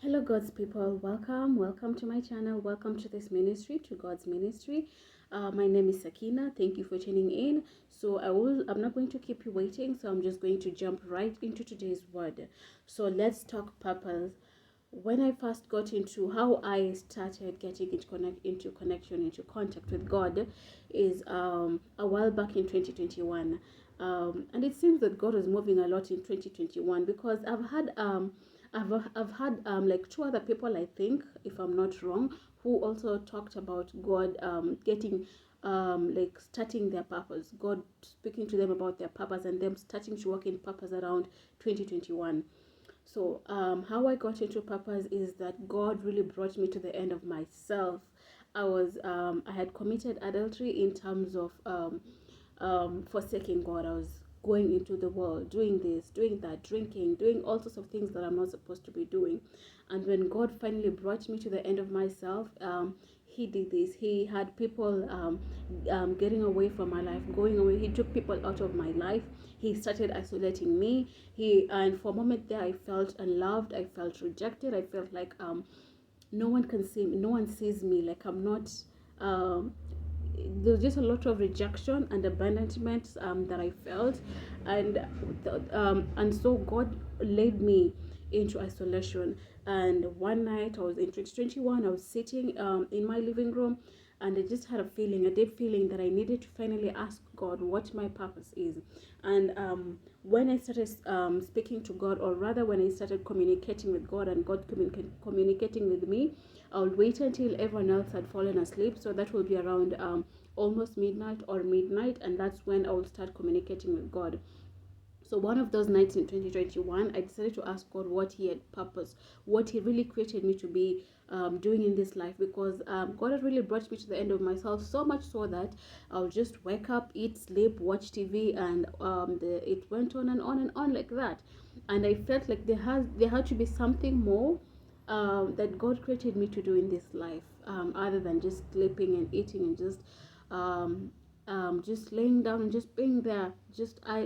Hello, God's people. Welcome to my channel. Welcome to this ministry, to God's ministry. My name is Sakina. Thank you for tuning in. I'm not going to keep you waiting. So I'm just going to jump right into today's word. So let's talk purpose. When I first got into how I started getting into connection, into contact with God, is a while back in 2021. And it seems that God was moving a lot in 2021 because I've had like two other people, I think, if I'm not wrong, who also talked about God getting like starting their purpose, God speaking to them about their purpose and them starting to work in purpose around 2021. So how I got into purpose is that God really brought me to the end of myself. I had committed adultery in terms of forsaking God. I was going into the world, doing this, doing that, drinking, doing all sorts of things that I'm not supposed to be doing. And when God finally brought me to the end of myself, he did this. He had people getting away from my life, going away. He took people out of my life. He started isolating me. And for a moment there, I felt unloved. I felt rejected. I felt like no one can see me. No one sees me. Like I'm not. Um, there's just a lot of rejection and abandonment that I felt, and so God led me into isolation. And one night I was in 2021, I was sitting in my living room, and I just had a deep feeling that I needed to finally ask God what my purpose is. And when I started speaking to God, or rather when I started communicating with God and God communicating with me, I would wait until everyone else had fallen asleep. So that will be around almost midnight or midnight, and that's when I will start communicating with God. So one of those nights in 2021, I decided to ask God what He had purpose, what He really created me to be doing in this life, because God had really brought me to the end of myself, so much so that I'll just wake up, eat, sleep, watch TV, and it went on and on and on like that. And I felt like there had to be something more that God created me to do in this life, other than just sleeping and eating and um, just laying down and just being there,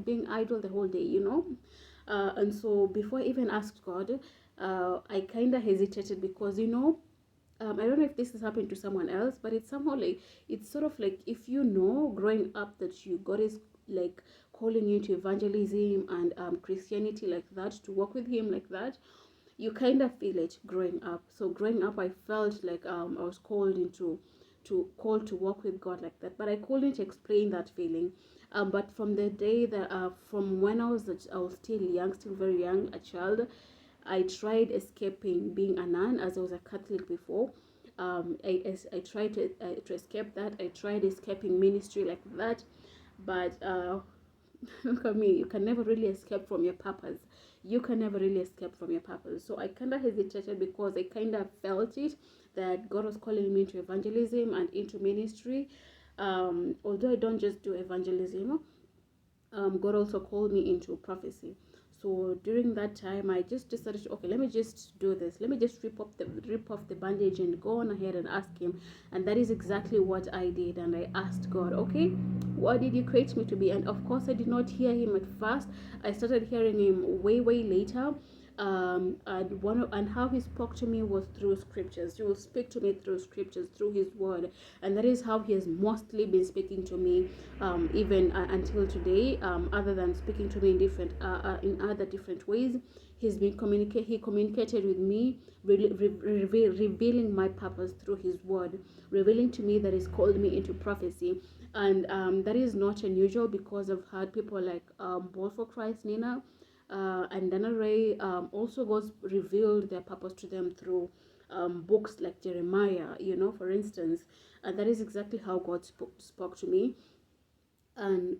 being idle the whole day. And so before I even asked God, I kind of hesitated because I don't know if this has happened to someone else, but it's somehow like it's sort of like if growing up that you God is like calling you to evangelism and Christianity like that, to walk with Him like that, you kind of feel it growing up. So growing up, I felt like I was called to walk with God like that, but I couldn't explain that feeling. But from the day that from when I was still young, still very young, a child, I tried escaping being a nun, as I was a Catholic before. I tried to escape that. I tried escaping ministry like that, but look at me, you can never really escape from your purpose. You can never really escape from your purpose. So I kind of hesitated because I kind of felt it, that God was calling me into evangelism and into ministry. Although I don't just do evangelism, God also called me into prophecy. So during that time, I just decided, okay, let me just do this. Let me just rip off the bandage and go on ahead and ask Him. And that is exactly what I did. And I asked God, okay, what did you create me to be? And of course, I did not hear Him at first. I started hearing Him way later. And how He spoke to me was through scriptures. He will speak to me through scriptures, through His word, and that is how He has mostly been speaking to me, even until today. Other than speaking to me in other different ways, He communicated with me, revealing my purpose through His word, revealing to me that He's called me into prophecy. And that is not unusual, because I've had people like Ball for Christ, Nina, and Dana Ray, also God revealed their purpose to them through books like Jeremiah, for instance. And that is exactly how God spoke to me. And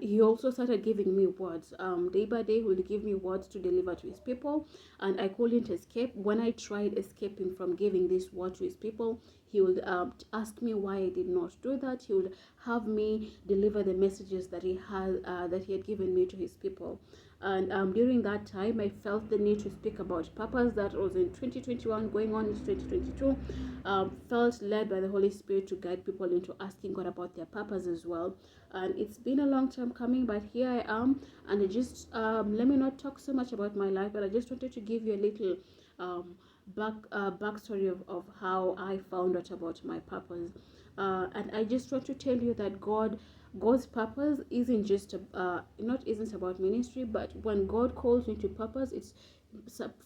He also started giving me words, day by day. He would give me words to deliver to His people, and I couldn't escape. When I tried escaping from giving this word to His people, He would ask me why I did not do that. He would have me deliver the messages that He had given me to His people. And during that time, I felt the need to speak about purpose. That was in 2021, going on into 2022. Felt led by the Holy Spirit to guide people into asking God about their purpose as well. And it's been a long time coming, but here I am. And I just let me not talk so much about my life, but I just wanted to give you a little backstory of how I found out about my purpose. And I just want to tell you that God's purpose isn't just isn't about ministry, but when God calls you into purpose, it's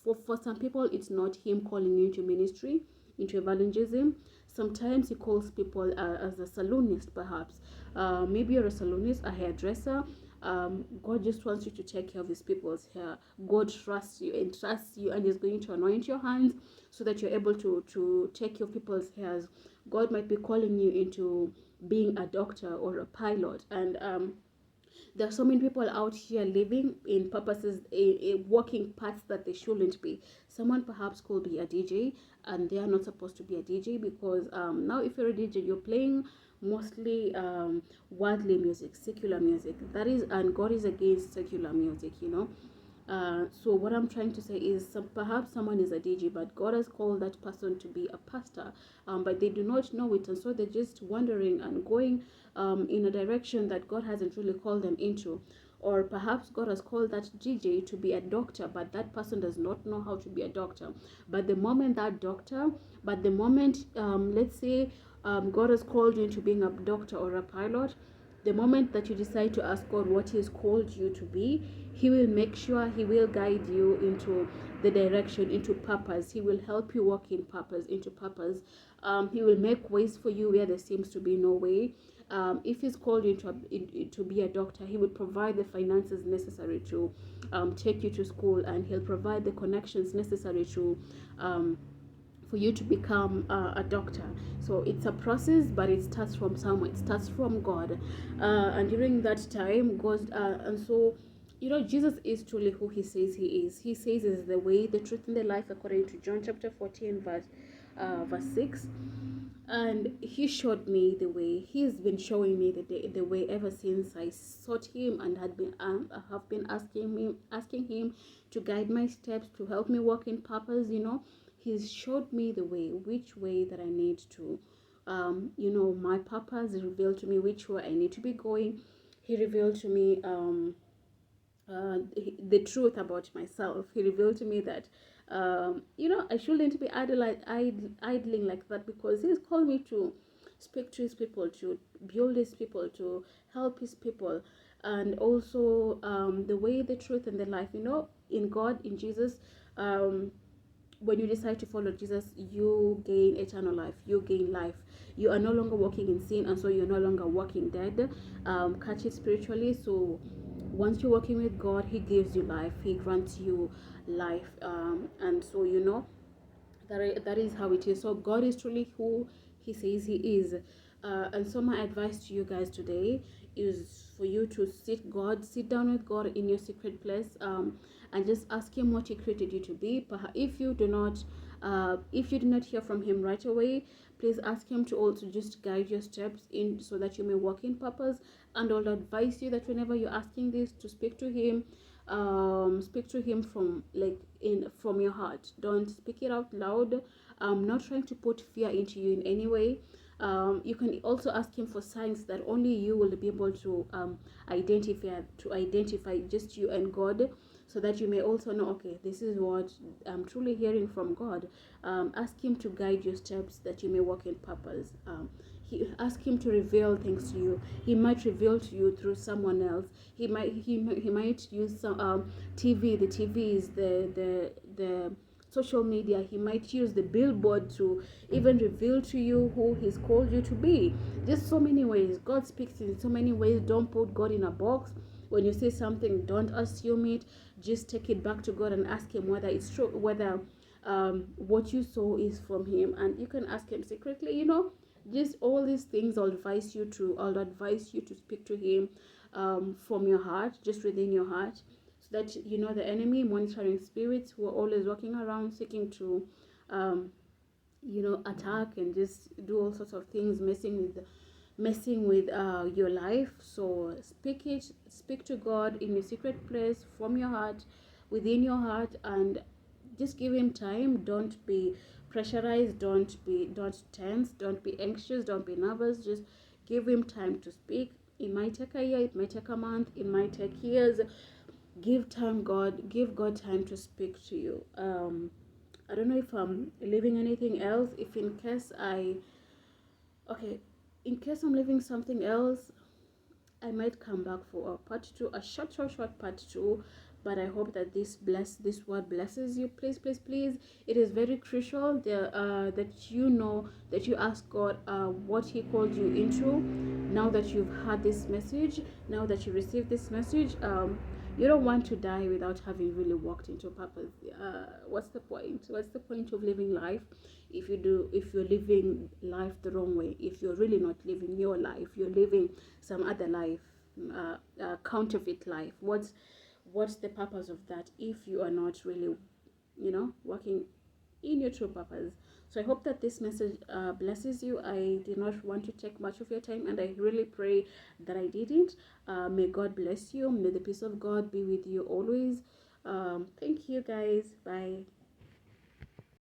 for some people it's not Him calling you into ministry, into evangelism. Sometimes He calls people as a saloonist, perhaps. Maybe you're a saloonist, a hairdresser. God just wants you to take care of His people's hair. God trusts you and is going to anoint your hands so that you're able to take care of people's hairs. God might be calling you into being a doctor or a pilot, and there are so many people out here living in purposes, working paths that they shouldn't be. Someone perhaps could be a DJ, and they are not supposed to be a DJ, because now if you're a DJ, you're playing mostly worldly music, secular music. That is, and God is against secular music, you know. So what I'm trying to say is, perhaps someone is a DJ, but God has called that person to be a pastor, but they do not know it, and so they're just wandering and going in a direction that God hasn't really called them into. Or perhaps God has called that DJ to be a doctor, but that person does not know how to be a doctor. But the moment let's say God has called you into being a doctor or a pilot, the moment that you decide to ask God what He has called you to be, He will make sure He will guide you into the direction, into purpose. He will help you walk in purpose, into purpose. He will make ways for you where there seems to be no way. If He's called you to be a doctor, He will provide the finances necessary to take you to school, and He'll provide the connections necessary to for you to become a doctor. So it's a process, but it starts from somewhere. It starts from God, and during that time, God, and so Jesus is truly who He says He is. He says is the way, the truth, and the life, according to John chapter 14, verse 6. And He showed me the way. He's been showing me the way ever since I sought Him, and have been asking Him to guide my steps, to help me walk in purpose. He's showed me the way, which way that I need to, my purpose. Revealed to me which way I need to be going. He revealed to me the truth about myself. He revealed to me that, I shouldn't be idling like that, because He's called me to speak to His people, to build His people, to help His people, and also the way, the truth, and the life. In God, in Jesus. When you decide to follow Jesus, you gain eternal life. You gain life. You are no longer walking in sin, and so you're no longer walking dead. Catch it spiritually. So once you're working with God, He gives you life. He grants you life. And so that is how it is. So God is truly who He says He is. And so my advice to you guys today is for you to sit down with God in your secret place, and just ask Him what He created you to be. If you do not hear from Him right away, please ask Him to also just guide your steps in, so that you may walk in purpose. And I'll advise you that whenever you're asking this, to speak to Him. Speak to Him from your heart. Don't speak it out loud. Not trying to put fear into you in any way. You can also ask Him for signs that only you will be able to identify just you and God, so that you may also know, okay, this is what I'm truly hearing from God. Ask Him to guide your steps, that you may walk in purpose. Ask Him to reveal things to you. He might reveal to you through someone else. He might use some TV. The TV is the social media. He might use the billboard to even reveal to you who He's called you to be. Just so many ways. God speaks in so many ways. Don't put God in a box. When you say something, don't assume it. Just take it back to God and ask Him whether it's true, whether what you saw is from Him. And you can ask Him secretly. Just all these things I'll advise you to speak to Him from your heart, just within your heart, so that the enemy, monitoring spirits who are always walking around seeking to messing with your life. So speak to God in your secret place, from your heart, within your heart, and just give him time. Don't be pressurized, don't tense, don't be anxious, don't be nervous. Just give him time to speak. It might take a year, it might take a month, it might take years. Give God time to speak to you. I don't know if I'm leaving anything else. If in case I okay, in case I'm leaving something else, I might come back for a part two, a short part two. But I hope that this word blesses you. Please, please, please. It is very crucial that you know, that you ask God what He called you into. Now that you've had this message, now that you received this message, you don't want to die without having really walked into purpose. What's the point? What's the point of living life if you're living life the wrong way? If you're really not living your life, you're living some other life, counterfeit life. What's the purpose of that if you are not really, working in your true purpose? So I hope that this message blesses you. I did not want to take much of your time, and I really pray that I didn't. May God bless you. May the peace of God be with you always. Thank you, guys. Bye.